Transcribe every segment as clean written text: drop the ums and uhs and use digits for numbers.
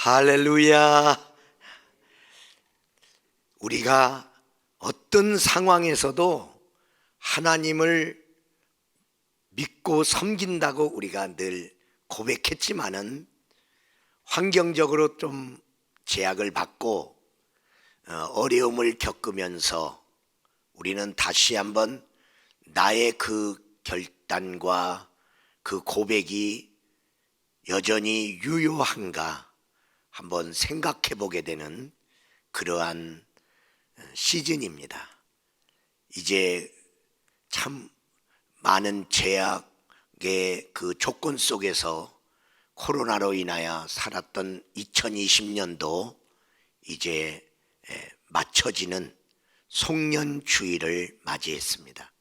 할렐루야. 우리가 어떤 상황에서도 하나님을 믿고 섬긴다고 우리가 늘 고백했지만은 환경적으로 좀 제약을 받고 어려움을 겪으면서 우리는 다시 한번 나의 그 결단과 그 고백이 여전히 유효한가 한번 생각해 보게 되는 그러한 시즌입니다. 이제 참 많은 제약의 그 조건 속에서 코로나로 인하여 살았던 2020년도 이제 맞춰지는 송년주일을 맞이했습니다.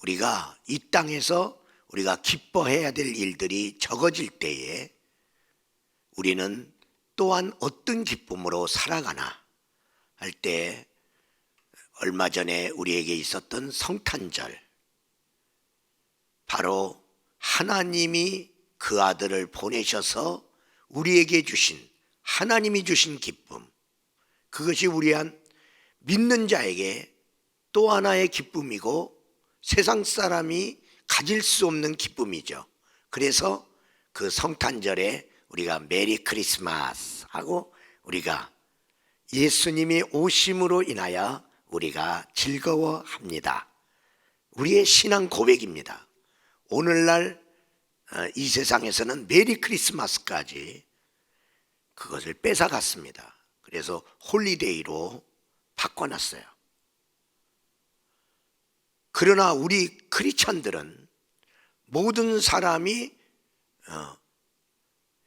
우리가 이 땅에서 우리가 기뻐해야 될 일들이 적어질 때에 우리는 또한 어떤 기쁨으로 살아가나 할 때 얼마 전에 우리에게 있었던 성탄절, 바로 하나님이 그 아들을 보내셔서 우리에게 주신, 하나님이 주신 기쁨, 그것이 우리한 믿는 자에게 또 하나의 기쁨이고 세상 사람이 가질 수 없는 기쁨이죠. 그래서 그 성탄절에 우리가 메리 크리스마스 하고 우리가 예수님이 오심으로 인하여 우리가 즐거워합니다. 우리의 신앙 고백입니다. 오늘날 이 세상에서는 메리 크리스마스까지 그것을 뺏어갔습니다. 그래서 홀리데이로 바꿔놨어요. 그러나 우리 크리스찬들은 모든 사람이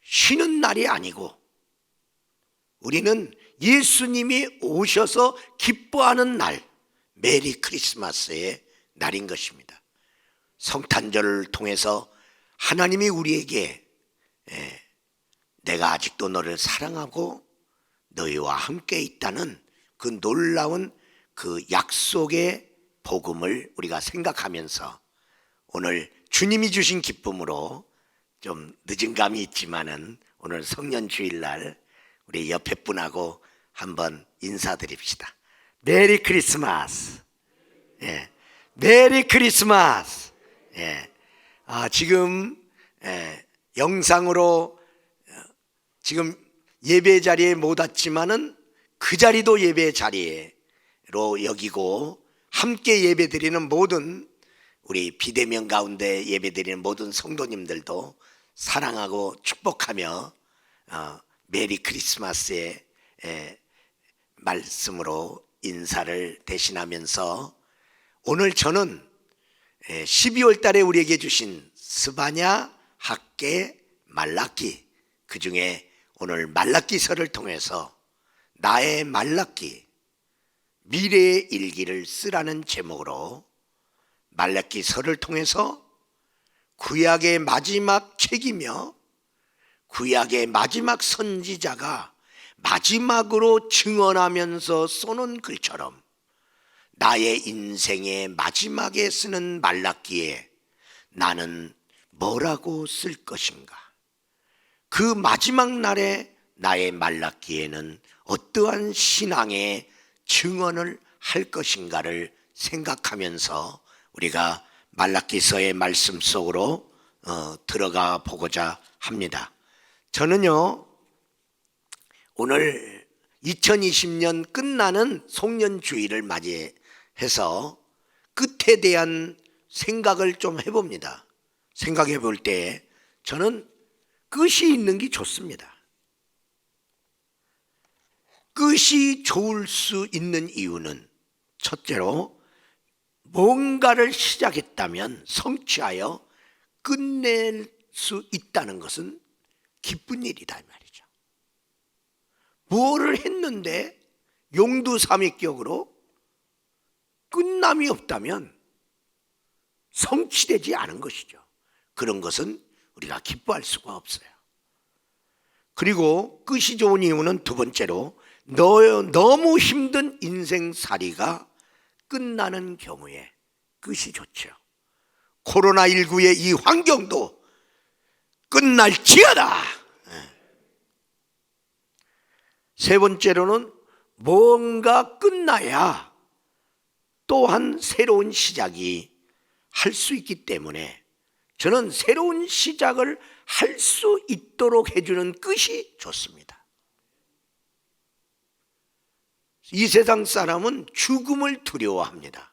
쉬는 날이 아니고 우리는 예수님이 오셔서 기뻐하는 날, 메리 크리스마스의 날인 것입니다. 성탄절을 통해서 하나님이 우리에게 내가 아직도 너를 사랑하고 너희와 함께 있다는 그 놀라운 그 약속의 복음을 우리가 생각하면서 오늘 주님이 주신 기쁨으로 좀 늦은 감이 있지만은 오늘 성년주일날 우리 옆에 분하고 한번 인사드립시다. 메리 크리스마스. 예, 메리 크리스마스. 예, 지금 영상으로 지금 예배 자리에 못 왔지만은 그 자리도 예배 자리로 여기고 함께 예배 드리는 모든 우리 비대면 가운데 예배 드리는 모든 성도님들도 사랑하고 축복하며 메리 크리스마스의 말씀으로 인사를 대신하면서 오늘 저는 12월 달에 우리에게 주신 스바냐, 학개, 말라기, 그 중에 오늘 말라기서를 통해서 나의 말라기, 미래의 일기를 쓰라는 제목으로 말라기서를 통해서 구약의 마지막 책이며 구약의 마지막 선지자가 마지막으로 증언하면서 써놓은 글처럼 나의 인생의 마지막에 쓰는 말라기에 나는 뭐라고 쓸 것인가? 그 마지막 날에 나의 말라기에는 어떠한 신앙의 증언을 할 것인가를 생각하면서 우리가 말라기서의 말씀 속으로 들어가 보고자 합니다. 저는요, 오늘 2020년 끝나는 송년주일을 맞이해서 끝에 대한 생각을 좀 해봅니다. 생각해 볼 때 저는 끝이 있는 게 좋습니다. 끝이 좋을 수 있는 이유는 첫째로 뭔가를 시작했다면 성취하여 끝낼 수 있다는 것은 기쁜 일이다 이 말이죠. 뭐를 했는데 용두삼위격으로 끝남이 없다면 성취되지 않은 것이죠. 그런 것은 우리가 기뻐할 수가 없어요. 그리고 끝이 좋은 이유는 두 번째로 너무 힘든 인생살이가 끝나는 경우에 끝이 좋죠. 코로나19의 이 환경도 끝날지어다. 세 번째로는 뭔가 끝나야 또한 새로운 시작이 할 수 있기 때문에 저는 새로운 시작을 할 수 있도록 해주는 끝이 좋습니다. 이 세상 사람은 죽음을 두려워합니다.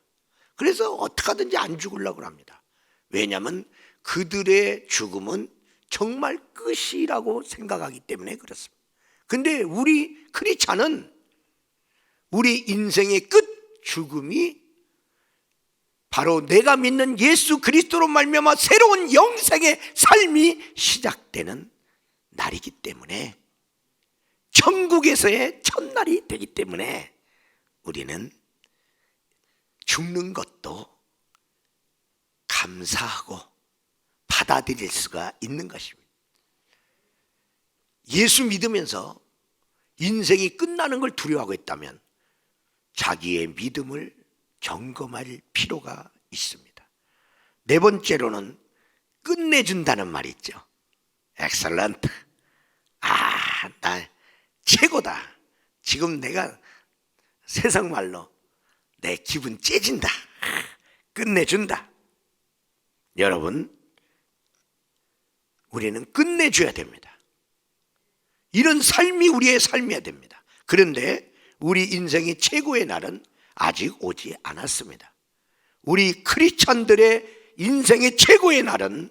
그래서 어떻게 하든지 안 죽으려고 합니다. 왜냐하면 그들의 죽음은 정말 끝이라고 생각하기 때문에 그렇습니다. 근데 우리 크리스찬은 우리 인생의 끝 죽음이 바로 내가 믿는 예수 그리스도로 말미암아 새로운 영생의 삶이 시작되는 날이기 때문에, 천국에서의 첫날이 되기 때문에 우리는 죽는 것도 감사하고 받아들일 수가 있는 것입니다. 예수 믿으면서 인생이 끝나는 걸 두려워하고 있다면 자기의 믿음을 점검할 필요가 있습니다. 네 번째로는 끝내준다는 말이 있죠. 엑셀런트. 나 최고다. 지금 내가 세상 말로 내 기분 째진다. 끝내준다. 여러분, 우리는 끝내줘야 됩니다. 이런 삶이 우리의 삶이어야 됩니다. 그런데 우리 인생의 최고의 날은 아직 오지 않았습니다. 우리 크리스찬들의 인생의 최고의 날은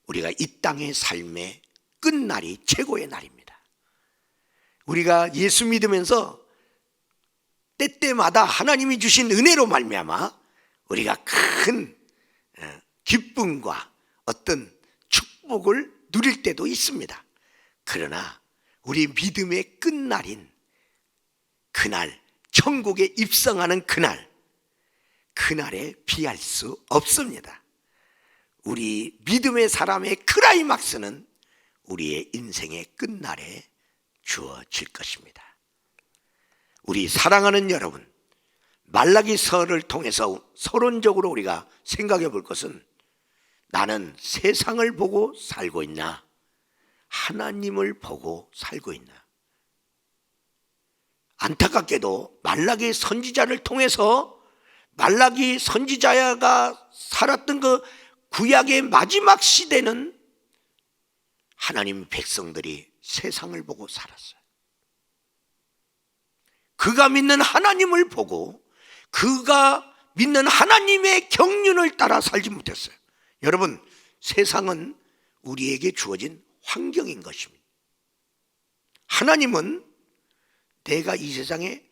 우리가 이 땅의 삶의 끝날이 최고의 날입니다. 우리가 예수 믿으면서 때때마다 하나님이 주신 은혜로 말미암아 우리가 큰 기쁨과 어떤 축복을 누릴 때도 있습니다. 그러나 우리 믿음의 끝날인 그날, 천국에 입성하는 그날에 비할 수 없습니다. 우리 믿음의 사람의 클라이막스는 우리의 인생의 끝날에 주어질 것입니다. 우리 사랑하는 여러분, 말라기서를 통해서 서론적으로 우리가 생각해 볼 것은, 나는 세상을 보고 살고 있나, 하나님을 보고 살고 있나. 안타깝게도 말라기 선지자를 통해서 말라기 선지자가 살았던 그 구약의 마지막 시대는 하나님 백성들이 세상을 보고 살았어요. 그가 믿는 하나님을 보고 그가 믿는 하나님의 경륜을 따라 살지 못했어요. 여러분, 세상은 우리에게 주어진 환경인 것입니다. 하나님은 내가 이 세상에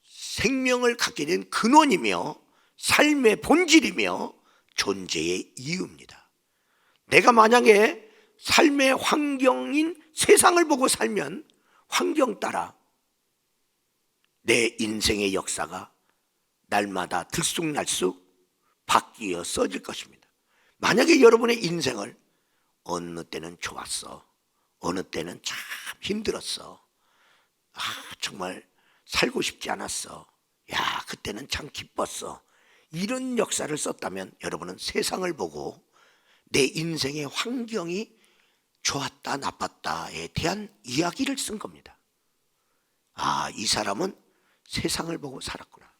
생명을 갖게 된 근원이며 삶의 본질이며 존재의 이유입니다. 내가 만약에 삶의 환경인 세상을 보고 살면 환경 따라 내 인생의 역사가 날마다 들쑥날쑥 바뀌어 써질 것입니다. 만약에 여러분의 인생을 어느 때는 좋았어, 어느 때는 참 힘들었어, 정말 살고 싶지 않았어, 야 그때는 참 기뻤어, 이런 역사를 썼다면 여러분은 세상을 보고 내 인생의 환경이 좋았다 나빴다에 대한 이야기를 쓴 겁니다. 이 사람은 세상을 보고 살았구나.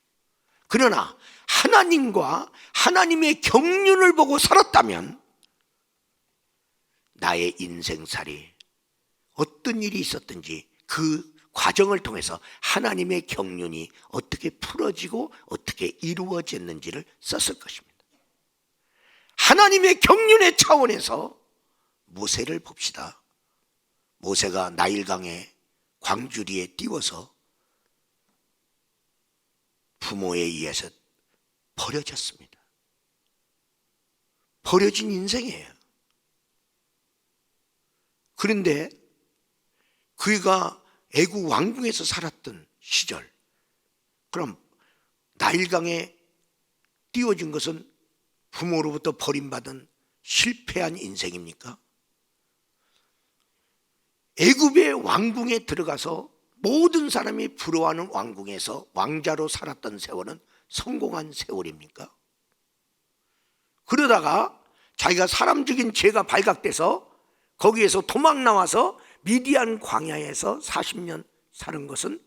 그러나 하나님과 하나님의 경륜을 보고 살았다면 나의 인생살이 어떤 일이 있었든지 그 과정을 통해서 하나님의 경륜이 어떻게 풀어지고 어떻게 이루어졌는지를 썼을 것입니다. 하나님의 경륜의 차원에서 모세를 봅시다. 모세가 나일강의 광주리에 띄워서 부모에 의해서 버려졌습니다. 버려진 인생이에요. 그런데 그가 애국 왕궁에서 살았던 시절, 그럼 나일강에 띄워진 것은 부모로부터 버림받은 실패한 인생입니까? 애굽의 왕궁에 들어가서 모든 사람이 부러워하는 왕궁에서 왕자로 살았던 세월은 성공한 세월입니까? 그러다가 자기가 사람 죽인 죄가 발각돼서 거기에서 도망 나와서 미디안 광야에서 40년 사는 것은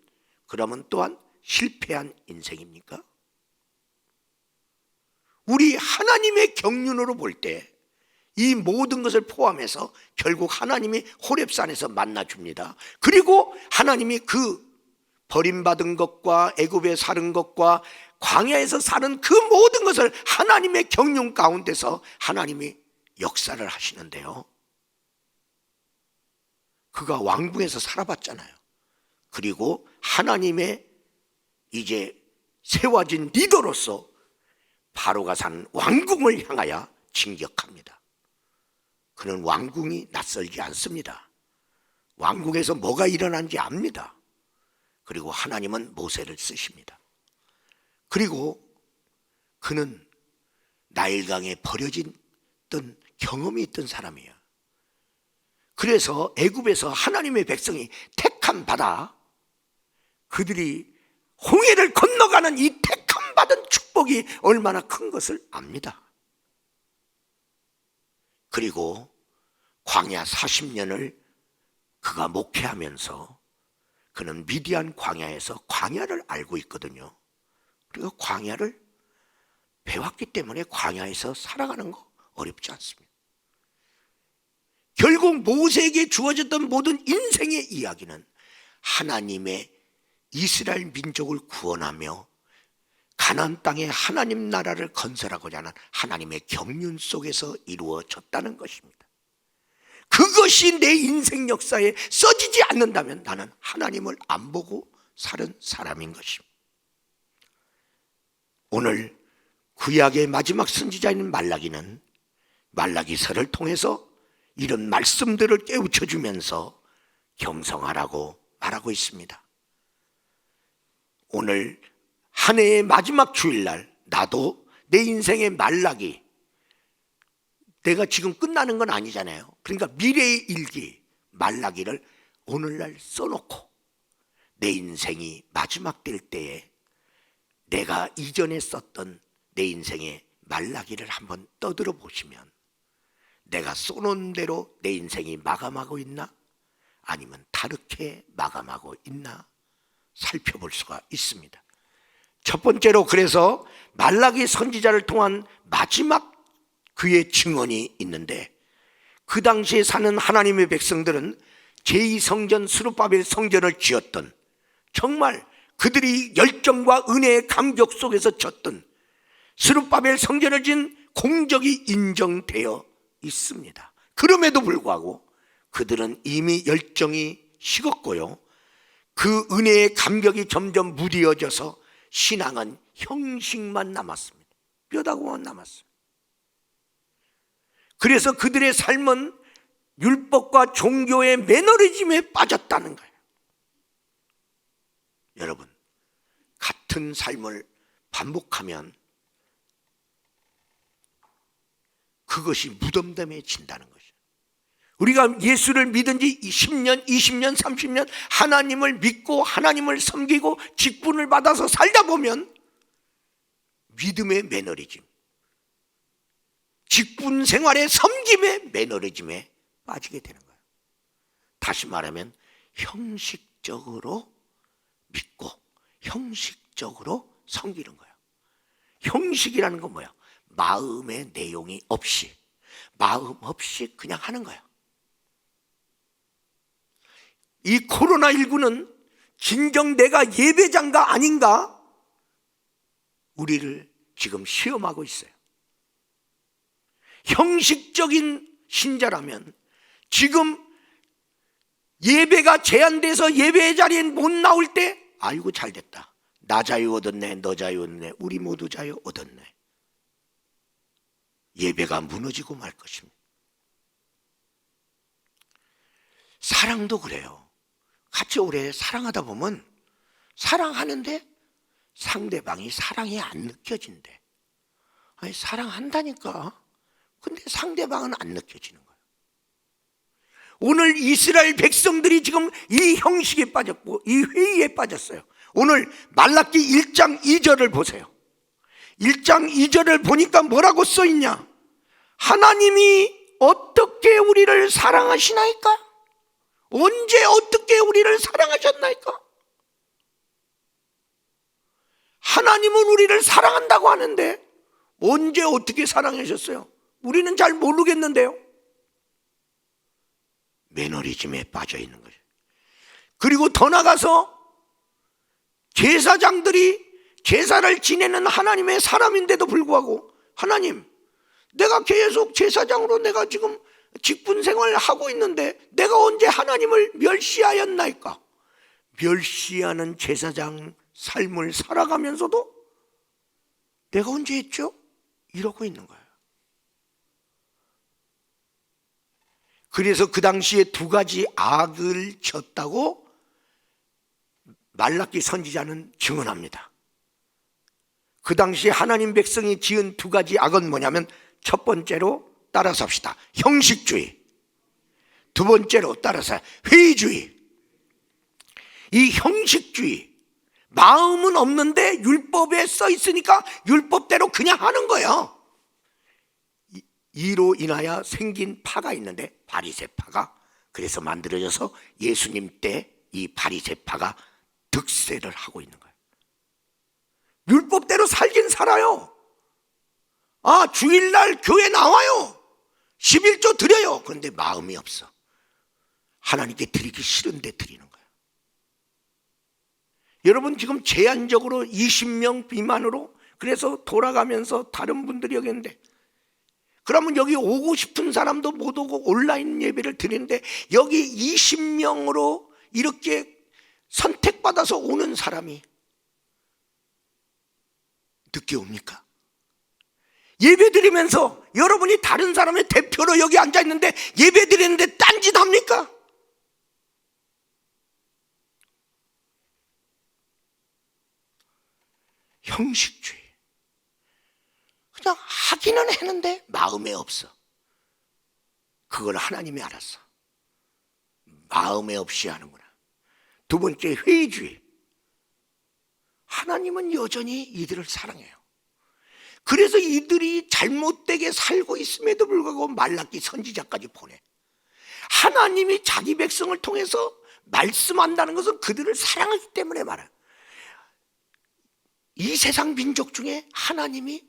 그러면 또한 실패한 인생입니까? 우리 하나님의 경륜으로 볼 때 이 모든 것을 포함해서 결국 하나님이 호렙산에서 만나줍니다. 그리고 하나님이 그 버림받은 것과 애굽에 사는 것과 광야에서 사는 그 모든 것을 하나님의 경륜 가운데서 하나님이 역사를 하시는데요, 그가 왕궁에서 살아봤잖아요. 그리고 하나님의 이제 세워진 리더로서 바로가 산 왕궁을 향하여 진격합니다. 그는 왕궁이 낯설지 않습니다. 왕궁에서 뭐가 일어난지 압니다. 그리고 하나님은 모세를 쓰십니다. 그리고 그는 나일강에 버려진 경험이 있던 사람이에요. 그래서 애굽에서 하나님의 백성이 택함 받아 그들이 홍해를 건너가는 이 택함 받은 축복이 얼마나 큰 것을 압니다. 그리고 광야 40년을 그가 목회하면서 그는 미디안 광야에서 광야를 알고 있거든요. 그리고 광야를 배웠기 때문에 광야에서 살아가는 거 어렵지 않습니다. 결국 모세에게 주어졌던 모든 인생의 이야기는 하나님의 이스라엘 민족을 구원하며 가나안 땅에 하나님 나라를 건설하고자 하는 하나님의 경륜 속에서 이루어졌다는 것입니다. 그것이 내 인생 역사에 써지지 않는다면 나는 하나님을 안 보고 사는 사람인 것입니다. 오늘 구약의 마지막 선지자인 말라기는 말라기서를 통해서 이런 말씀들을 깨우쳐주면서 경성하라고 말하고 있습니다. 오늘 한 해의 마지막 주일날 나도 내 인생의 말라기, 내가 지금 끝나는 건 아니잖아요. 그러니까 미래의 일기 말라기를 오늘날 써놓고 내 인생이 마지막 될 때에 내가 이전에 썼던 내 인생의 말라기를 한번 떠들어 보시면 내가 써놓은 대로 내 인생이 마감하고 있나 아니면 다르게 마감하고 있나 살펴볼 수가 있습니다. 첫 번째로 그래서 말라기 선지자를 통한 마지막 그의 증언이 있는데, 그 당시에 사는 하나님의 백성들은 제2성전 스룹바벨 성전을 지었던, 정말 그들이 열정과 은혜의 감격 속에서 졌던 스룹바벨 성전을 지은 공적이 인정되어 있습니다. 그럼에도 불구하고 그들은 이미 열정이 식었고요, 그 은혜의 감격이 점점 무뎌져서 신앙은 형식만 남았습니다. 뼈다구만 남았습니다. 그래서 그들의 삶은 율법과 종교의 매너리즘에 빠졌다는 거예요. 여러분, 같은 삶을 반복하면 그것이 무덤덤해진다는 것이죠. 우리가 예수를 믿은 지 10년, 20년, 30년 하나님을 믿고 하나님을 섬기고 직분을 받아서 살다 보면 믿음의 매너리즘, 직분 생활의 섬김의 매너리즘에 빠지게 되는 거예요. 다시 말하면 형식적으로 믿고 형식적으로 섬기는 거예요. 형식이라는 건 뭐야? 마음의 내용이 없이, 마음 없이 그냥 하는 거예요. 이 코로나19는 진정 내가 예배자인가 아닌가 우리를 지금 시험하고 있어요. 형식적인 신자라면 지금 예배가 제한돼서 예배 자리에 못 나올 때 아이고 잘됐다, 나 자유 얻었네, 너 자유 얻네, 우리 모두 자유 얻었네. 예배가 무너지고 말 것입니다. 사랑도 그래요. 같이 오래 사랑하다 보면 사랑하는데 상대방이 사랑이 안 느껴진대. 아니, 사랑한다니까. 근데 상대방은 안 느껴지는 거예요. 오늘 이스라엘 백성들이 지금 이 형식에 빠졌고 이 회의에 빠졌어요. 오늘 말라기 1장 2절을 보세요. 1장 2절을 보니까 뭐라고 써있냐? 하나님이 어떻게 우리를 사랑하시나이까? 언제 어떻게 우리를 사랑하셨나이까? 하나님은 우리를 사랑한다고 하는데 언제 어떻게 사랑하셨어요? 우리는 잘 모르겠는데요. 매너리즘에 빠져 있는 거예요. 그리고 더 나가서 제사장들이 제사를 지내는 하나님의 사람인데도 불구하고, 하나님, 내가 계속 제사장으로 내가 지금 직분 생활을 하고 있는데 내가 언제 하나님을 멸시하였나이까? 멸시하는 제사장 삶을 살아가면서도 내가 언제 했죠? 이러고 있는 거예요. 그래서 그 당시에 두 가지 악을 졌다고 말라기 선지자는 증언합니다. 그 당시에 하나님 백성이 지은 두 가지 악은 뭐냐면, 첫 번째로 따라서 합시다, 형식주의. 두 번째로 따라서 회의주의. 이 형식주의, 마음은 없는데 율법에 써 있으니까 율법대로 그냥 하는 거예요. 이로 인하여 생긴 파가 있는데, 바리새파가, 그래서 만들어져서 예수님 때 이 바리새파가 득세를 하고 있는 거예요. 율법대로 살긴 살아요. 아, 주일날 교회 나와요. 11조 드려요. 그런데 마음이 없어. 하나님께 드리기 싫은데 드리는 거예요. 여러분, 지금 제한적으로 20명 미만으로, 그래서 돌아가면서 다른 분들이 여기 있는데, 그러면 여기 오고 싶은 사람도 못 오고 온라인 예배를 드리는데, 여기 20명으로 이렇게 선택받아서 오는 사람이 늦게 옵니까? 예배 드리면서 여러분이 다른 사람의 대표로 여기 앉아 있는데 예배 드리는데 딴짓 합니까? 형식주의. 그냥 하기는 했는데 마음에 없어. 그걸 하나님이 알았어. 마음에 없이 하는구나. 두 번째, 회의주의. 하나님은 여전히 이들을 사랑해요. 그래서 이들이 잘못되게 살고 있음에도 불구하고 말라기 선지자까지 보내. 하나님이 자기 백성을 통해서 말씀한다는 것은 그들을 사랑하기 때문에 말해요. 이 세상 민족 중에 하나님이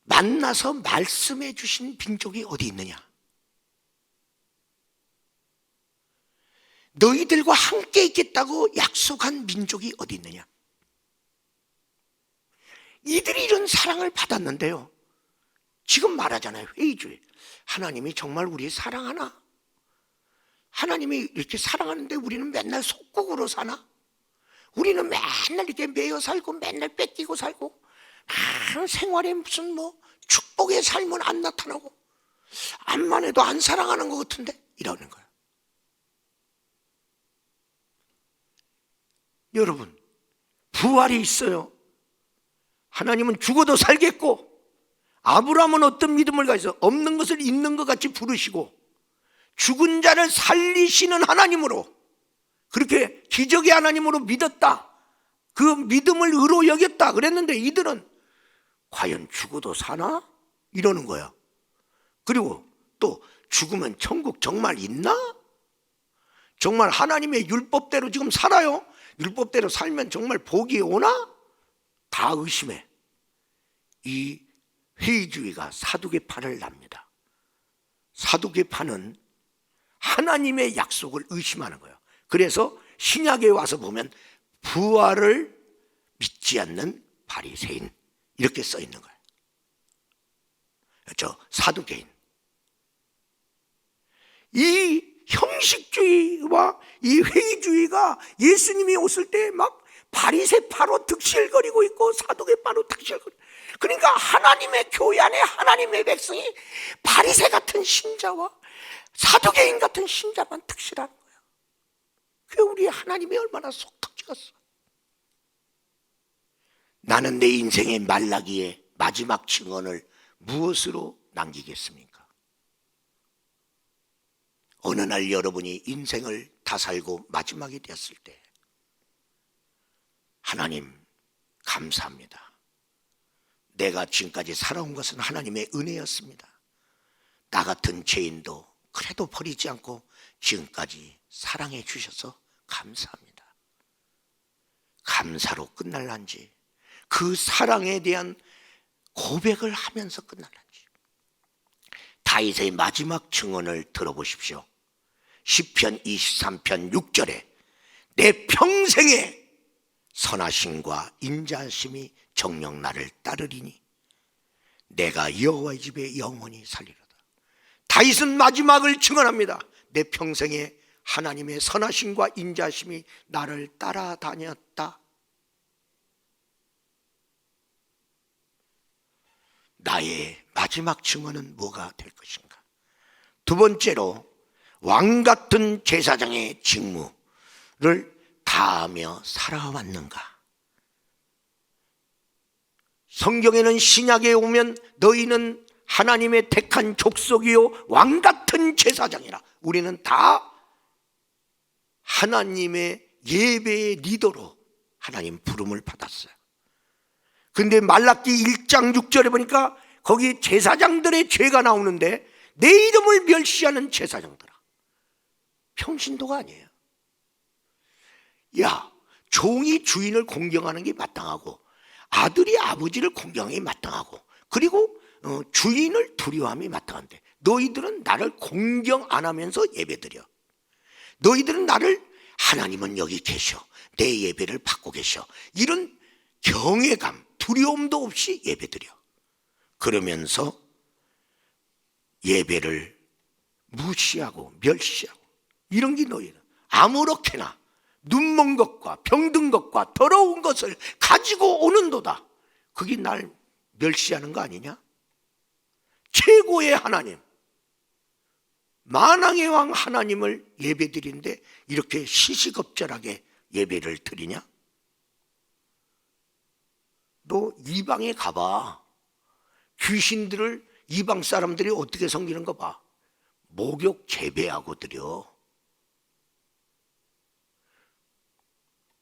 만나서 말씀해 주신 민족이 어디 있느냐? 너희들과 함께 있겠다고 약속한 민족이 어디 있느냐? 이들이 이런 사랑을 받았는데요, 지금 말하잖아요, 회의주의. 하나님이 정말 우리 사랑하나? 하나님이 이렇게 사랑하는데 우리는 맨날 속국으로 사나? 우리는 맨날 이렇게 매여 살고 맨날 뺏기고 살고, 생활에 무슨 축복의 삶은 안 나타나고, 암만 해도 안 사랑하는 것 같은데, 이러는 거예요. 여러분, 부활이 있어요. 하나님은 죽어도 살겠고, 아브라함은 어떤 믿음을 가져서 없는 것을 있는 것 같이 부르시고, 죽은 자를 살리시는 하나님으로, 그렇게 기적의 하나님으로 믿었다. 그 믿음을 의로 여겼다 그랬는데, 이들은 과연 죽어도 사나? 이러는 거야. 그리고 또 죽으면 천국 정말 있나? 정말 하나님의 율법대로 지금 살아요? 율법대로 살면 정말 복이 오나? 다 의심해. 이 회의주의가 사두개파를 납니다. 사두개파는 하나님의 약속을 의심하는 거예요. 그래서 신약에 와서 보면 부활을 믿지 않는 바리새인, 이렇게 써 있는 거예요. 저 사두개인. 이 형식주의와 이 회의주의가 예수님이 오실 때 막 바리새파로 득실거리고 있고 사두개파로 득실거리고, 그러니까 하나님의 교회 안에 하나님의 백성이 바리새 같은 신자와 사두개인 같은 신자만 득실하는 거예요. 그게 우리 하나님이 얼마나 속 터지겠어. 나는 내 인생의 말라기에 마지막 증언을 무엇으로 남기겠습니까? 어느 날 여러분이 인생을 다 살고 마지막이 되었을 때, 하나님 감사합니다. 내가 지금까지 살아온 것은 하나님의 은혜였습니다. 나 같은 죄인도 그래도 버리지 않고 지금까지 사랑해 주셔서 감사합니다. 감사로 끝날란지, 그 사랑에 대한 고백을 하면서 끝날란지. 다윗의 마지막 증언을 들어보십시오. 시편 23편 6절에 내 평생에 선하심과 인자하심이 정녕 나를 따르리니 내가 여호와의 집에 영원히 살리로다. 다윗은 마지막을 증언합니다. 내 평생에 하나님의 선하심과 인자하심이 나를 따라다녔다. 나의 마지막 증언은 뭐가 될 것인가? 두 번째로, 왕 같은 제사장의 직무를 다하며 살아왔는가? 성경에는 신약에 오면 너희는 하나님의 택한 족속이요 왕 같은 제사장이라. 우리는 다 하나님의 예배의 리더로 하나님 부름을 받았어요. 근데 말라기 1장 6절에 보니까 거기 제사장들의 죄가 나오는데, 내 이름을 멸시하는 제사장들아, 평신도가 아니에요. 야, 종이 주인을 공경하는 게 마땅하고 아들이 아버지를 공경하는 게 마땅하고, 그리고 주인을 두려워함이 마땅한데 너희들은 나를 공경 안 하면서 예배드려. 너희들은 나를, 하나님은 여기 계셔, 내 예배를 받고 계셔, 이런 경외감, 두려움도 없이 예배드려. 그러면서 예배를 무시하고 멸시하고, 이런 게 너희는 아무렇게나 눈먼 것과 병든 것과 더러운 것을 가지고 오는도다. 그게 날 멸시하는 거 아니냐? 최고의 하나님, 만왕의 왕 하나님을 예배드리는데 이렇게 시시겁절하게 예배를 드리냐? 너 이방에 가봐. 귀신들을 이방 사람들이 어떻게 섬기는 거 봐. 목욕 재배하고 드려.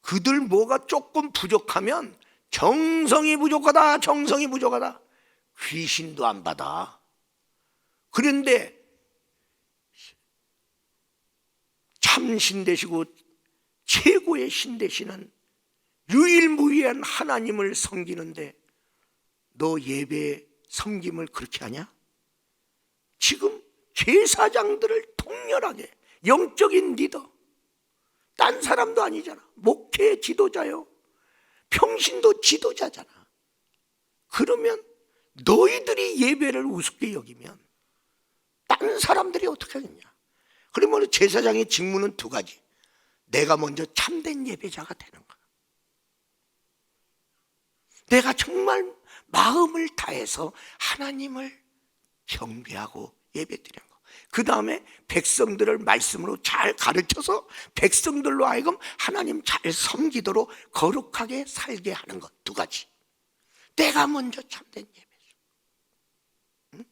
그들 뭐가 조금 부족하면 정성이 부족하다, 정성이 부족하다. 귀신도 안 받아. 그런데 참 신되시고 최고의 신되시는 유일무이한 하나님을 섬기는데 너 예배 섬김을 그렇게 하냐? 지금 제사장들을 통렬하게, 영적인 리더, 딴 사람도 아니잖아. 목회 지도자요, 평신도 지도자잖아. 그러면 너희들이 예배를 우습게 여기면 딴 사람들이 어떻게 하겠냐? 그러면 제사장의 직무는 두 가지. 내가 먼저 참된 예배자가 되는 거야. 내가 정말 마음을 다해서 하나님을 경배하고 예배드리는 거. 그 다음에 백성들을 말씀으로 잘 가르쳐서 백성들로 하여금 하나님 잘 섬기도록 거룩하게 살게 하는 것. 두 가지. 내가 먼저 참된 예배죠. 응?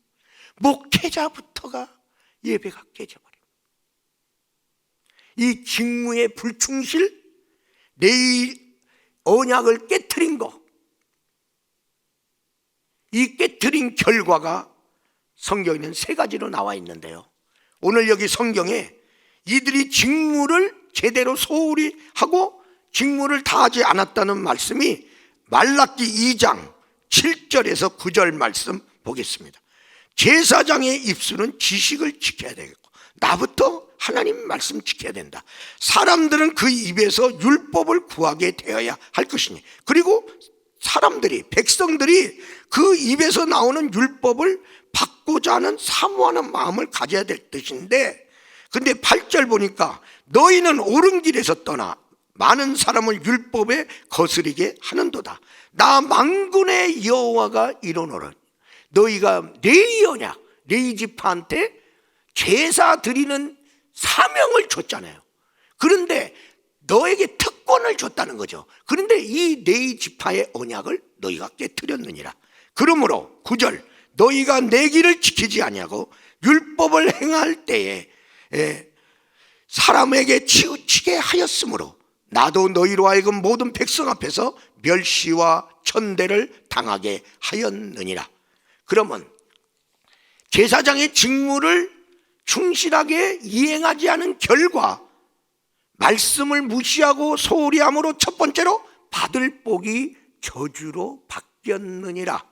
목회자부터가 예배가 깨져버립니다. 이 직무에 불충실, 내 언약을 깨트린 거, 이 깨트린 결과가 성경에는 세 가지로 나와 있는데요, 오늘 여기 성경에 이들이 직무를 제대로 소홀히 하고 직무를 다하지 않았다는 말씀이 말라기 2장 7절에서 9절 말씀 보겠습니다. 제사장의 입술은 지식을 지켜야 되겠고, 나부터 하나님 말씀 지켜야 된다. 사람들은 그 입에서 율법을 구하게 되어야 할 것이니, 그리고 사람들이, 백성들이 그 입에서 나오는 율법을 받고자 하는 사모하는 마음을 가져야 될 뜻인데, 근데 8절 보니까 너희는 옳은 길에서 떠나 많은 사람을 율법에 거스리게 하는도다. 나 만군의 여호와가 이르노라. 너희가 레위 언약, 레위 지파한테 제사 드리는 사명을 줬잖아요. 그런데 너에게 특권을 줬다는 거죠. 그런데 이 레위 지파의 언약을 너희가 깨뜨렸느니라. 그러므로 9절, 너희가 내 길을 지키지 아니하고 율법을 행할 때에 사람에게 치우치게 하였으므로 나도 너희로 하여금 모든 백성 앞에서 멸시와 천대를 당하게 하였느니라. 그러면 제사장의 직무를 충실하게 이행하지 않은 결과 말씀을 무시하고 소홀히 함으로 첫 번째로 받을 복이 저주로 바뀌었느니라,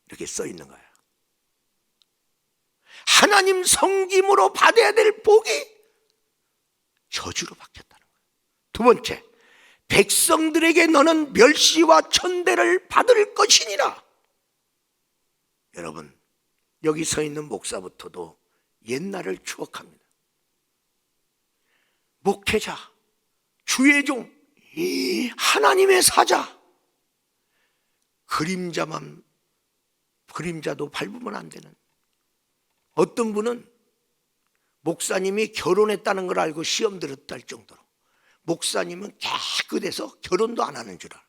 이렇게 써 있는 거예요. 하나님 섬김으로 받아야 될 복이 저주로 바뀌었다는 거예요. 두 번째, 백성들에게 너는 멸시와 천대를 받을 것이니라. 여러분, 여기 서 있는 목사부터도 옛날을 추억합니다. 목회자, 주의 종, 하나님의 사자, 그림자도 밟으면 안 되는, 어떤 분은 목사님이 결혼했다는 걸 알고 시험 들었다 할 정도로 목사님은 깨끗해서 결혼도 안 하는 줄 알아.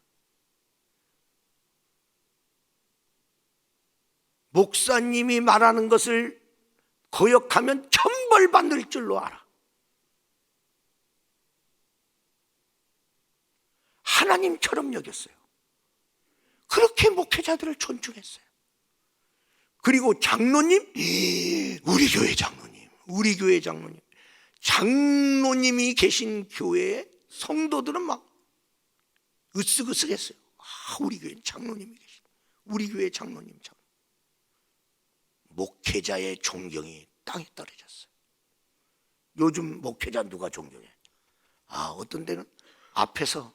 목사님이 말하는 것을 거역하면 천벌받을 줄로 알아. 하나님처럼 여겼어요. 그렇게 목회자들을 존중했어요. 그리고 장로님, 우리 교회 장로님이 계신 교회에 성도들은 막 으쓱으쓱했어요. 우리 교회 장로님이 계신, 우리 교회 장로님. 목회자의 존경이 땅에 떨어졌어요. 요즘 목회자 누가 존경해? 어떤 데는 앞에서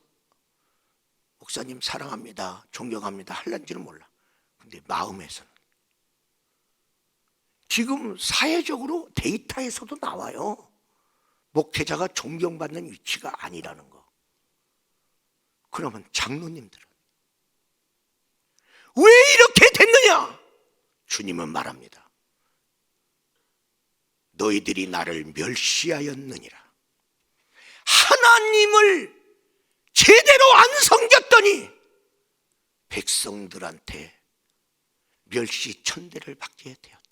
목사님 사랑합니다, 존경합니다 할런지는 몰라. 근데 마음에서는, 지금 사회적으로 데이터에서도 나와요. 목회자가 존경받는 위치가 아니라는 거. 그러면 장로님들은 왜 이렇게 됐느냐? 주님은 말합니다. 너희들이 나를 멸시하였느니라. 하나님을 제대로 안 섬겼더니 백성들한테 멸시 천대를 받게 되었다.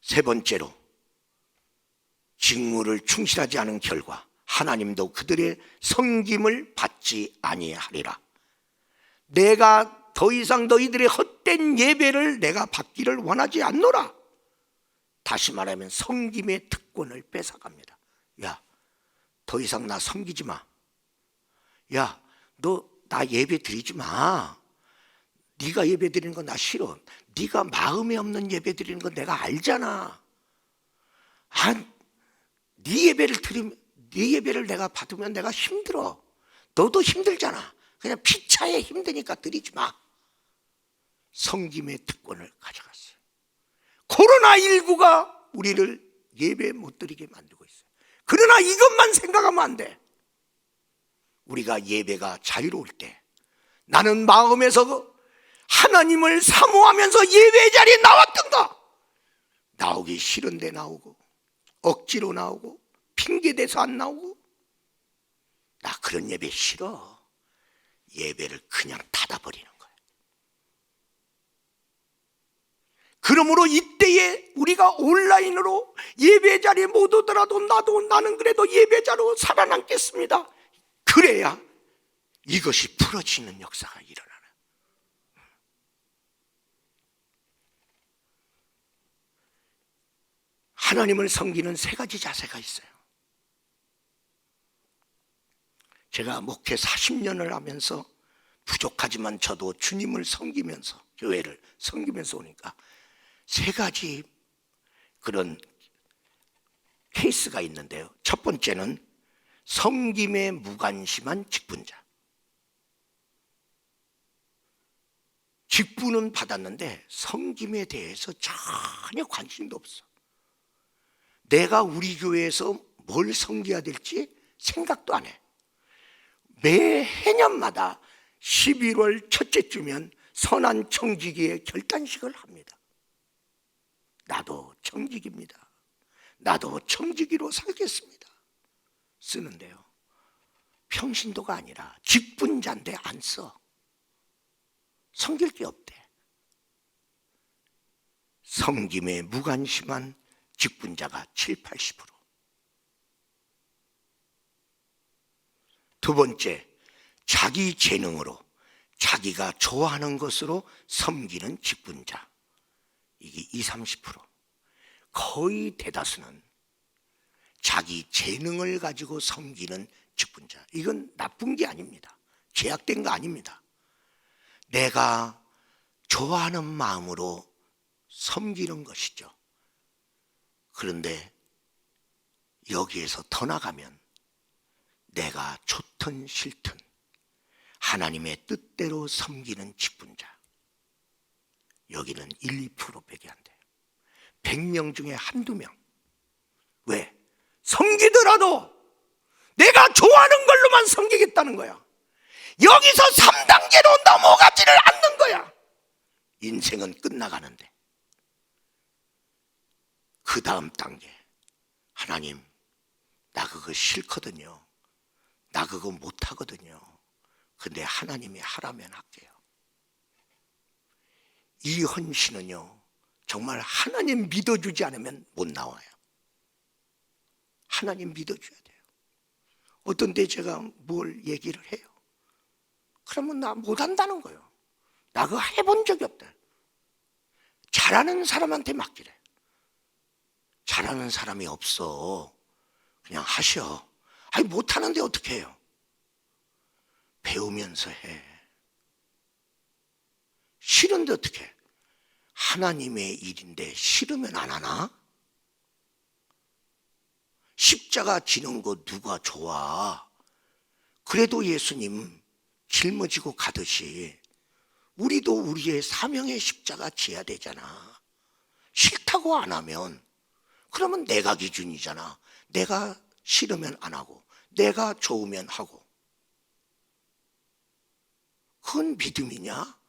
세 번째로, 직무를 충실하지 않은 결과 하나님도 그들의 섬김을 받지 아니하리라. 내가 더 이상 너희들의 헛된 예배를 내가 받기를 원하지 않노라. 다시 말하면 섬김의 특권을 뺏어갑니다. 야, 더 이상 나 섬기지 마. 야, 너 나 예배 드리지 마. 네가 예배 드리는 거 나 싫어. 네가 마음에 없는 예배 드리는 거 내가 알잖아. 네 예배를 내가 받으면 내가 힘들어. 너도 힘들잖아. 그냥 피차에 힘드니까 드리지 마. 섬김의 특권을 가져갔어요. 코로나19가 우리를 예배 못 드리게 만들고 있어요. 그러나 이것만 생각하면 안 돼. 우리가 예배가 자유로울 때 나는 마음에서 하나님을 사모하면서 예배 자리에 나왔던가, 나오기 싫은데 나오고, 억지로 나오고, 핑계대서 안 나오고, 나 그런 예배 싫어. 예배를 그냥 닫아버리는 거예요. 그러므로 이때에 우리가 온라인으로 예배 자리에 못 오더라도 나는 그래도 예배자로 살아남겠습니다. 그래야 이것이 풀어지는 역사가 일어나는. 하나님을 섬기는 세 가지 자세가 있어요. 제가 목회 40년을 하면서 부족하지만 저도 주님을 섬기면서, 교회를 섬기면서 오니까 세 가지 그런 케이스가 있는데요. 첫 번째는 섬김에 무관심한 직분자. 직분은 받았는데 섬김에 대해서 전혀 관심도 없어. 내가 우리 교회에서 뭘 섬겨야 될지 생각도 안 해. 매 해년마다 11월 첫째 주면 선한 청지기의 결단식을 합니다. 나도 청지기입니다. 나도 청지기로 살겠습니다. 쓰는데요, 평신도가 아니라 직분자인데 안 써. 섬길 게 없대. 섬김에 무관심한 직분자가 70-80%. 두 번째, 자기 재능으로 자기가 좋아하는 것으로 섬기는 직분자 이게 20, 30%. 거의 대다수는 자기 재능을 가지고 섬기는 직분자. 이건 나쁜 게 아닙니다. 죄악된 거 아닙니다. 내가 좋아하는 마음으로 섬기는 것이죠. 그런데 여기에서 더 나가면 내가 좋든 싫든 하나님의 뜻대로 섬기는 직분자, 여기는 1, 2%밖에 안 돼요. 100명 중에 한두 명. 왜? 섬기더라도 내가 좋아하는 걸로만 섬기겠다는 거야. 여기서 3단계로 넘어가지를 않는 거야. 인생은 끝나가는데. 그 다음 단계, 하나님, 나 그거 싫거든요. 나 그거 못하거든요. 근데 하나님이 하라면 할게요. 이 헌신은요, 정말 하나님 믿어주지 않으면 못 나와요. 하나님 믿어줘야 돼요. 어떤 때 제가 뭘 얘기를 해요. 그러면 나 못한다는 거예요. 나 그거 해본 적이 없다. 잘하는 사람한테 맡기래. 잘하는 사람이 없어. 그냥 하셔. 아니 못하는데 어떻게 해요? 배우면서 해. 싫은데 어떻게 해? 하나님의 일인데 싫으면 안 하나? 십자가 지는 거 누가 좋아? 그래도 예수님 짊어지고 가듯이 우리도 우리의 사명의 십자가 지어야 되잖아. 싫다고 안 하면 그러면 내가 기준이잖아. 내가 싫으면 안 하고 내가 좋으면 하고. 그건 믿음이냐?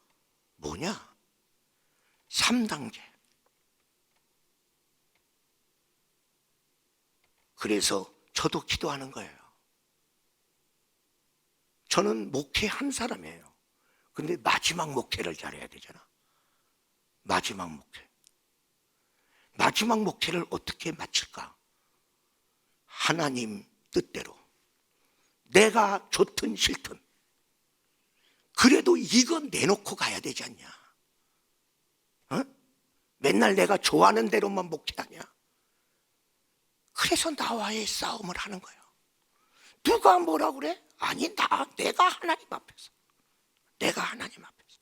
뭐냐? 3단계. 그래서 저도 기도하는 거예요. 저는 목회한 사람이에요. 근데 마지막 목회를 잘해야 되잖아. 마지막 목회. 마지막 목회를 어떻게 마칠까? 하나님 뜻대로. 내가 좋든 싫든. 그래도 이거 내놓고 가야 되지 않냐? 어? 맨날 내가 좋아하는 대로만 목회하냐? 그래서 나와의 싸움을 하는 거예요. 누가 뭐라 그래? 아니 내가 하나님 앞에서. 내가 하나님 앞에서.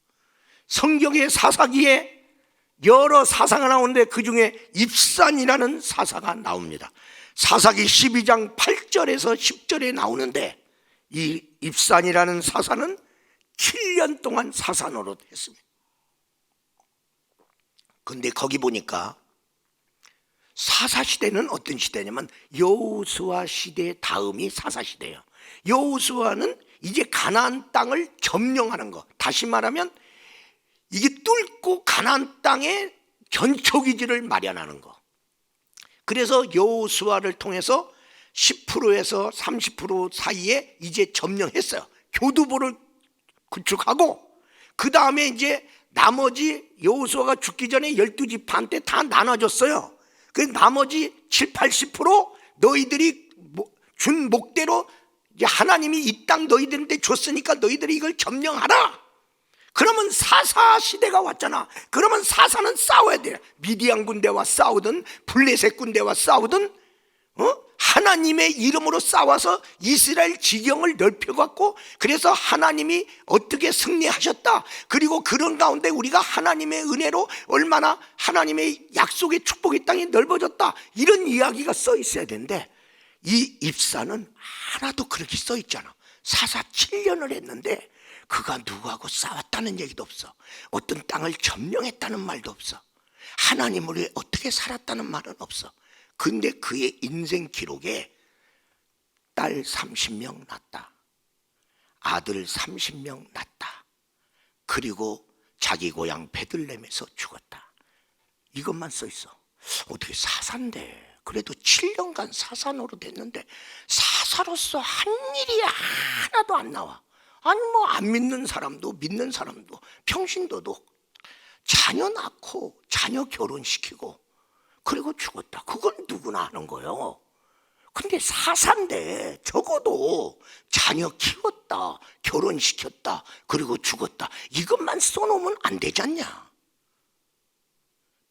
성경의 사사기에 여러 사사가 나오는데 그 중에 입산이라는 사사가 나옵니다. 사사기 12장 8절에서 10절에 나오는데 이 입산이라는 사사는 7년 동안 사사 노릇했습니다. 근데 거기 보니까 사사 시대는 어떤 시대냐면 여호수아 시대 다음이 사사 시대예요. 여호수아는 이제 가나안 땅을 점령하는 거. 다시 말하면 이게 뚫고 가나안 땅에 견초기지를 마련하는 거. 그래서 여호수아를 통해서 10%에서 30% 사이에 이제 점령했어요. 교두보를 구축하고 그 다음에 이제 나머지 여호수아가 죽기 전에 12지파한테 다 나눠줬어요. 그 나머지 7, 80% 너희들이 준 목대로 이제 하나님이 이 땅 너희들한테 줬으니까 너희들이 이걸 점령하라. 그러면 사사 시대가 왔잖아. 그러면 사사는 싸워야 돼. 미디안 군대와 싸우든 블레셋 군대와 싸우든 하나님의 이름으로 싸워서 이스라엘 지경을 넓혀갖고 그래서 하나님이 어떻게 승리하셨다. 그리고 그런 가운데 우리가 하나님의 은혜로 얼마나 하나님의 약속의 축복의 땅이 넓어졌다. 이런 이야기가 써 있어야 되는데 이 입사는 하나도 그렇게 써 있잖아. 사사 7년을 했는데 그가 누구하고 싸웠다는 얘기도 없어. 어떤 땅을 점령했다는 말도 없어. 하나님을 위해 어떻게 살았다는 말은 없어. 근데 그의 인생 기록에 딸 30명 낳았다. 아들 30명 낳았다. 그리고 자기 고향 베들레헴에서 죽었다. 이것만 써 있어. 어떻게 사사인데 그래도 7년간 사사 노릇했는데 사사로서 한 일이 하나도 안 나와. 아니 뭐 안 믿는 사람도 믿는 사람도 평신도도 자녀 낳고 자녀 결혼시키고 그리고 죽었다. 그건 누구나 하는 거예요. 근데 사사인데 적어도 자녀 키웠다, 결혼시켰다, 그리고 죽었다. 이것만 써놓으면 안 되지 않냐?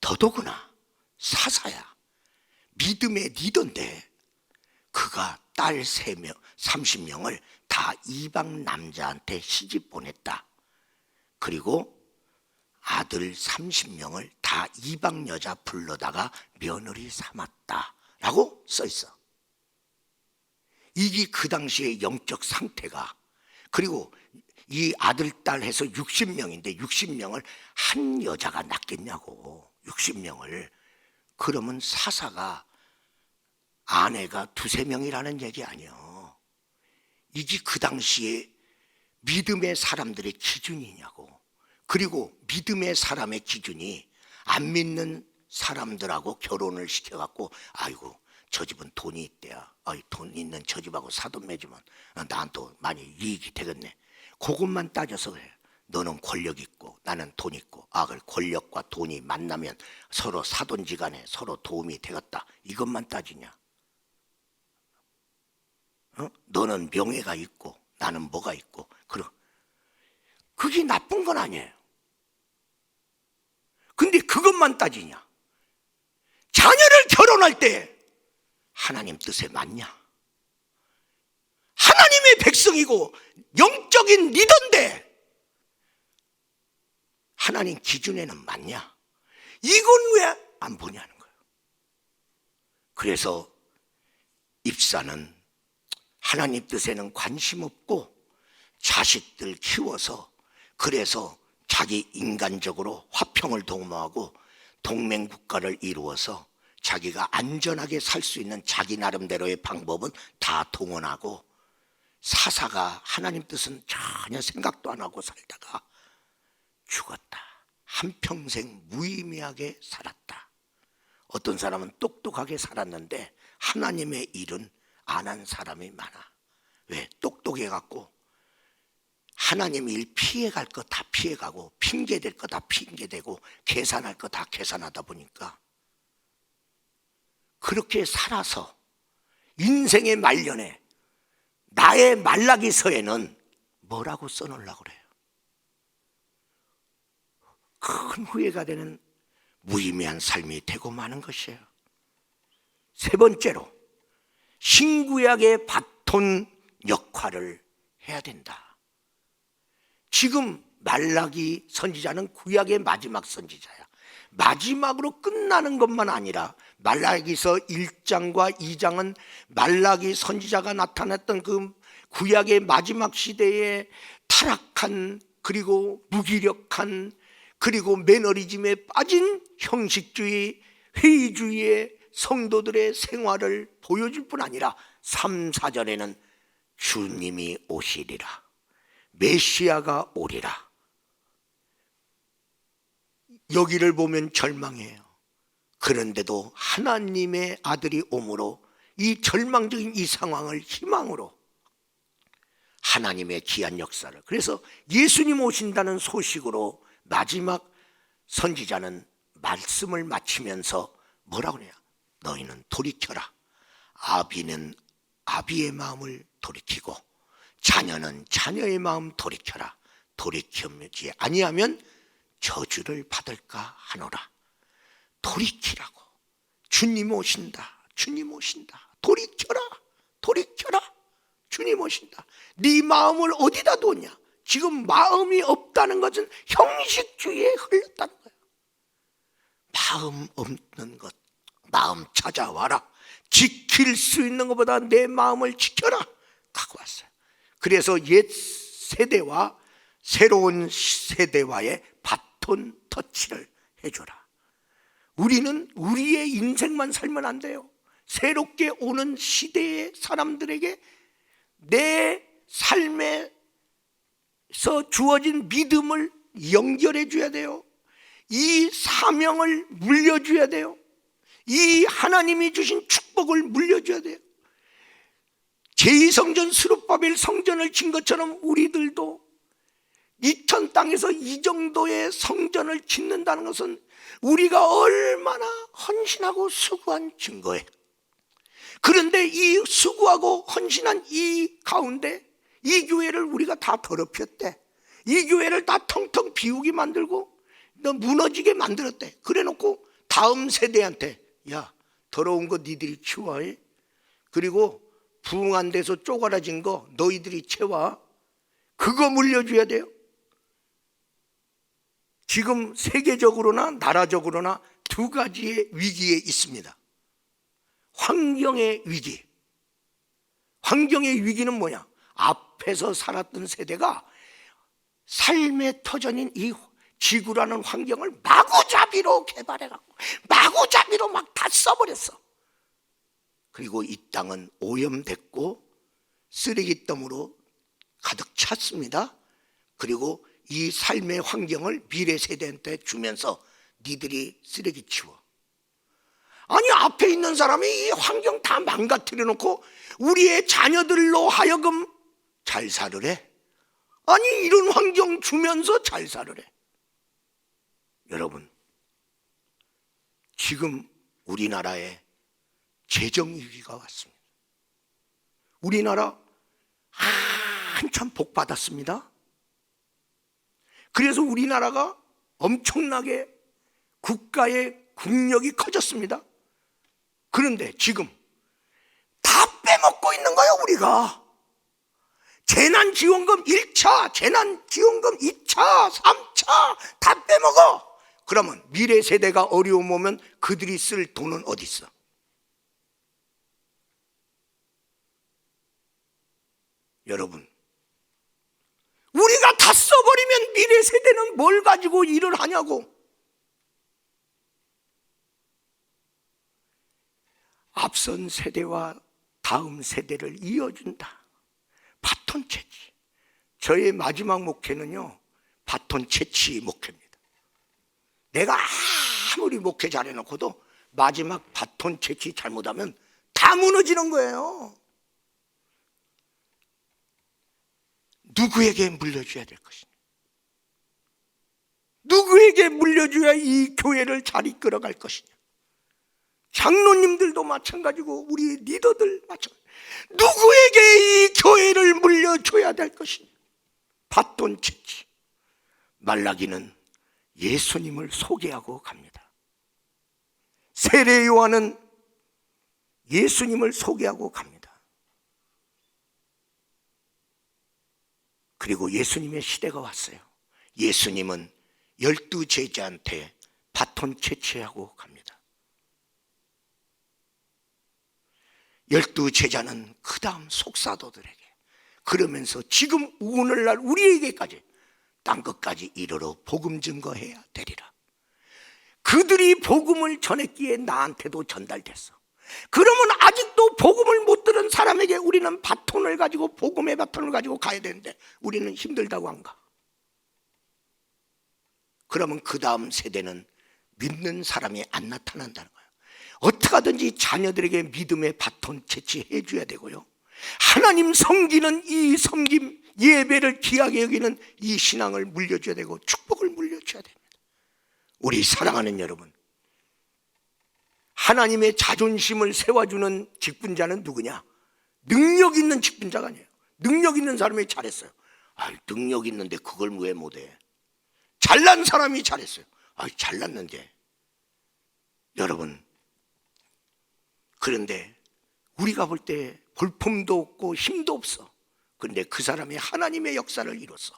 더더구나 사사야, 믿음의 리더인데 그가 딸 3명, 30명을 다 이방 남자한테 시집 보냈다. 그리고 아들 30명을 다 이방 여자 불러다가 며느리 삼았다 라고 써 있어. 이게 그 당시의 영적 상태가. 그리고 이 아들 딸 해서 60명인데 60명을 한 여자가 낳겠냐고. 60명을. 그러면 사사가 아내가 2-3명이라는 얘기 아니요. 이게 그 당시에 믿음의 사람들의 기준이냐고. 그리고 믿음의 사람의 기준이 안 믿는 사람들하고 결혼을 시켜갖고 아이고 저 집은 돈이 있대야. 돈 있는 저 집하고 사돈 맺으면 나한테 많이 이익이 되겠네. 그것만 따져서 그래. 너는 권력 있고 나는 돈 있고 그 권력과 돈이 만나면 서로 사돈지간에 서로 도움이 되겠다. 이것만 따지냐? 너는 명예가 있고 나는 뭐가 있고. 그게 나쁜 건 아니에요. 근데 그것만 따지냐? 자녀를 결혼할 때 하나님 뜻에 맞냐? 하나님의 백성이고 영적인 리더인데 하나님 기준에는 맞냐? 이건 왜 안 보냐는 거예요. 그래서 입사는 하나님 뜻에는 관심 없고 자식들 키워서 그래서 자기 인간적으로 화평을 도모하고 동맹국가를 이루어서 자기가 안전하게 살 수 있는 자기 나름대로의 방법은 다 동원하고 사사가 하나님 뜻은 전혀 생각도 안 하고 살다가 죽었다. 한평생 무의미하게 살았다. 어떤 사람은 똑똑하게 살았는데 하나님의 일은 안 한 사람이 많아. 왜? 똑똑해갖고 하나님 일 피해갈 거 다 피해가고 핑계댈 거 다 핑계대고 계산할 거 다 계산하다 보니까 그렇게 살아서 인생의 말년에 나의 말라기서에는 뭐라고 써놓으려고 그래요? 큰 후회가 되는 무의미한 삶이 되고 마는 것이에요. 세 번째로 신구약의 바톤 역할을 해야 된다. 지금 말라기 선지자는 구약의 마지막 선지자야. 마지막으로 끝나는 것만 아니라 말라기서 1장과 2장은 말라기 선지자가 나타났던 그 구약의 마지막 시대에 타락한 그리고 무기력한 그리고 매너리즘에 빠진 형식주의, 회의주의의 성도들의 생활을 보여줄 뿐 아니라 3, 4절에는 주님이 오시리라, 메시아가 오리라. 여기를 보면 절망해요. 그런데도 하나님의 아들이 오므로 이 절망적인 이 상황을 희망으로 하나님의 귀한 역사를, 그래서 예수님 오신다는 소식으로 마지막 선지자는 말씀을 마치면서 뭐라고 그래요? 너희는 돌이켜라. 아비는 아비의 마음을 돌이키고 자녀는 자녀의 마음 돌이켜라. 돌이키지 아니하면 저주를 받을까 하노라. 돌이키라고. 주님 오신다. 주님 오신다. 돌이켜라. 돌이켜라. 주님 오신다. 네 마음을 어디다 뒀냐? 지금 마음이 없다는 것은 형식주의에 흘렀다는 거예요. 마음 없는 것, 마음 찾아와라. 지킬 수 있는 것보다 내 마음을 지켜라 갖고 왔어요. 그래서 옛 세대와 새로운 세대와의 바톤 터치를 해줘라. 우리는 우리의 인생만 살면 안 돼요. 새롭게 오는 시대의 사람들에게 내 삶에서 주어진 믿음을 연결해 줘야 돼요. 이 사명을 물려줘야 돼요. 이 하나님이 주신 축복을 물려줘야 돼요. 제2성전 스룹바벨 성전을 진 것처럼 우리들도 이천 땅에서 이 정도의 성전을 짓는다는 것은 우리가 얼마나 헌신하고 수고한 증거예요. 그런데 이 수고하고 헌신한 이 가운데 이 교회를 우리가 다 더럽혔대. 이 교회를 다 텅텅 비우게 만들고 무너지게 만들었대. 그래 놓고 다음 세대한테 야, 더러운 거 니들이 치워. 그리고 부흥한 데서 쪼그라진 거 너희들이 채워. 그거 물려줘야 돼요. 지금 세계적으로나 나라적으로나 두 가지의 위기에 있습니다. 환경의 위기. 환경의 위기는 뭐냐? 앞에서 살았던 세대가 삶의 터전인 이 지구라는 환경을 마구잡이로 개발해갖고 마구잡이로 막 다 써버렸어. 그리고 이 땅은 오염됐고 쓰레기더미로 가득 찼습니다. 그리고 이 삶의 환경을 미래 세대한테 주면서 니들이 쓰레기 치워. 아니, 앞에 있는 사람이 이 환경 다 망가뜨려 놓고 우리의 자녀들로 하여금 잘 살으래. 아니, 이런 환경 주면서 잘 살으래. 여러분, 지금 우리나라에 재정 위기가 왔습니다. 우리나라 한참 복 받았습니다. 그래서 우리나라가 엄청나게 국가의 국력이 커졌습니다. 그런데 지금 다 빼먹고 있는 거예요, 우리가. 재난지원금 1차, 재난지원금 2차, 3차 다 빼먹어. 그러면 미래 세대가 어려움 오면 그들이 쓸 돈은 어디 있어? 여러분, 우리가 다 써버리면 미래 세대는 뭘 가지고 일을 하냐고. 앞선 세대와 다음 세대를 이어준다. 바톤 채취. 저의 마지막 목회는요, 바톤 채취 목회입니다. 내가 아무리 목회 잘해놓고도 마지막 바톤 채취 잘못하면 다 무너지는 거예요. 누구에게 물려줘야 될 것이냐? 누구에게 물려줘야 이 교회를 잘 이끌어갈 것이냐? 장로님들도 마찬가지고 우리 리더들 마찬가지고 누구에게 이 교회를 물려줘야 될 것이냐? 바톤 채취. 말라기는 예수님을 소개하고 갑니다. 세례 요한은 예수님을 소개하고 갑니다. 그리고 예수님의 시대가 왔어요. 예수님은 12 제자한테 바톤 채취하고 갑니다. 12 제자는 그 다음 속사도들에게, 그러면서 지금 오늘날 우리에게까지 땅끝까지 이르러 복음 증거해야 되리라. 그들이 복음을 전했기에 나한테도 전달됐어. 그러면 아직도 복음을 못 들은 사람에게 우리는 바톤을 가지고, 복음의 바톤을 가지고 가야 되는데 우리는 힘들다고 안 가. 그러면 그 다음 세대는 믿는 사람이 안 나타난다는 거예요. 어떻게 하든지 자녀들에게 믿음의 바톤 채취해 줘야 되고요, 하나님 섬기는 이 섬김, 예배를 귀하게 여기는 이 신앙을 물려줘야 되고 축복을 물려줘야 됩니다. 우리 사랑하는 여러분, 하나님의 자존심을 세워주는 직분자는 누구냐? 능력 있는 직분자가 아니에요. 능력 있는 사람이 잘했어요. 능력 있는데 그걸 왜 못해? 잘난 사람이 잘했어요. 잘났는데. 여러분, 그런데 우리가 볼 때 볼품도 없고 힘도 없어. 그런데 그 사람이 하나님의 역사를 이뤘어.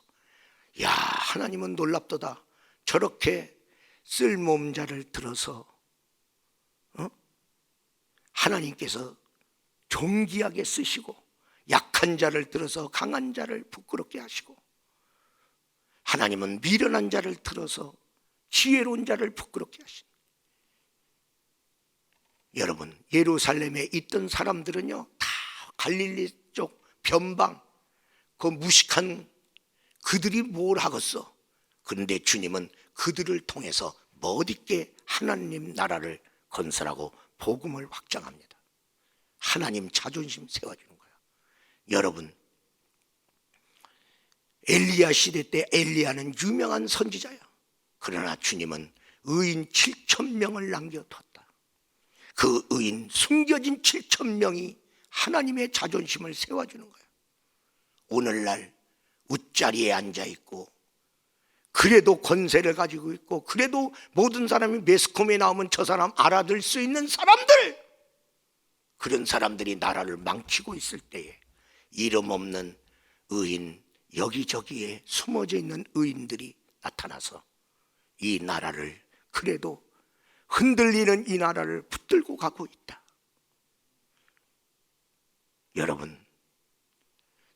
야, 하나님은 놀랍도다. 저렇게 쓸모없는 자를 들어서 하나님께서 존귀하게 쓰시고, 약한 자를 들어서 강한 자를 부끄럽게 하시고, 하나님은 미련한 자를 들어서 지혜로운 자를 부끄럽게 하시니. 여러분, 예루살렘에 있던 사람들은요, 다 갈릴리 쪽 변방, 그 무식한 그들이 뭘 하겠어? 그런데 주님은 그들을 통해서 멋있게 하나님 나라를 건설하고 복음을 확장합니다. 하나님 자존심 세워주는 거예요. 여러분, 엘리야 시대 때 엘리야는 유명한 선지자야. 그러나 주님은 의인 7,000명을 남겨뒀다. 그 의인, 숨겨진 7,000명이 하나님의 자존심을 세워주는 거예요. 오늘날 웃자리에 앉아있고 그래도 권세를 가지고 있고, 그래도 모든 사람이 매스컴에 나오면 저 사람 알아들 수 있는 사람들, 그런 사람들이 나라를 망치고 있을 때에 이름 없는 의인, 여기저기에 숨어져 있는 의인들이 나타나서 이 나라를, 그래도 흔들리는 이 나라를 붙들고 가고 있다. 여러분,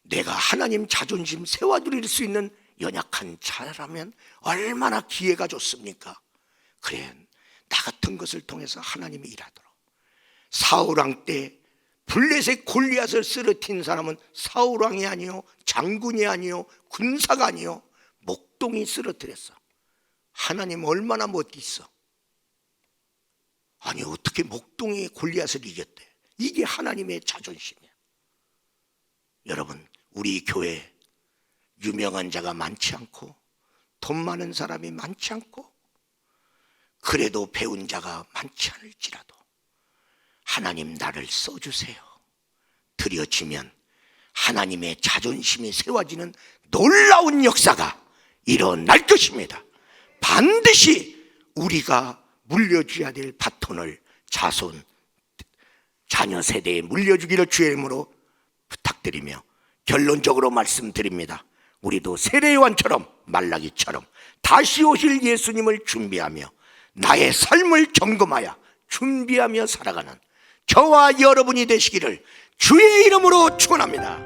내가 하나님 자존심 세워드릴 수 있는 연약한 자라면 얼마나 기회가 좋습니까? 그래, 나 같은 것을 통해서 하나님이 일하도록. 사울왕 때 블레셋 골리앗을 쓰러뜨린 사람은 사울왕이 아니요, 장군이 아니요, 군사가 아니요, 목동이 쓰러뜨렸어. 하나님 얼마나 못 있어? 아니, 어떻게 목동이 골리앗을 이겼대? 이게 하나님의 자존심이야. 여러분, 우리 교회 유명한 자가 많지 않고 돈 많은 사람이 많지 않고 그래도 배운 자가 많지 않을지라도 하나님 나를 써주세요. 드려지면 하나님의 자존심이 세워지는 놀라운 역사가 일어날 것입니다. 반드시 우리가 물려줘야 될 바톤을 자손, 자녀 세대에 물려주기를 주의 이름으로 부탁드리며 결론적으로 말씀드립니다. 우리도 세례요한처럼, 말라기처럼 다시 오실 예수님을 준비하며 나의 삶을 점검하여 준비하며 살아가는 저와 여러분이 되시기를 주의 이름으로 축원합니다.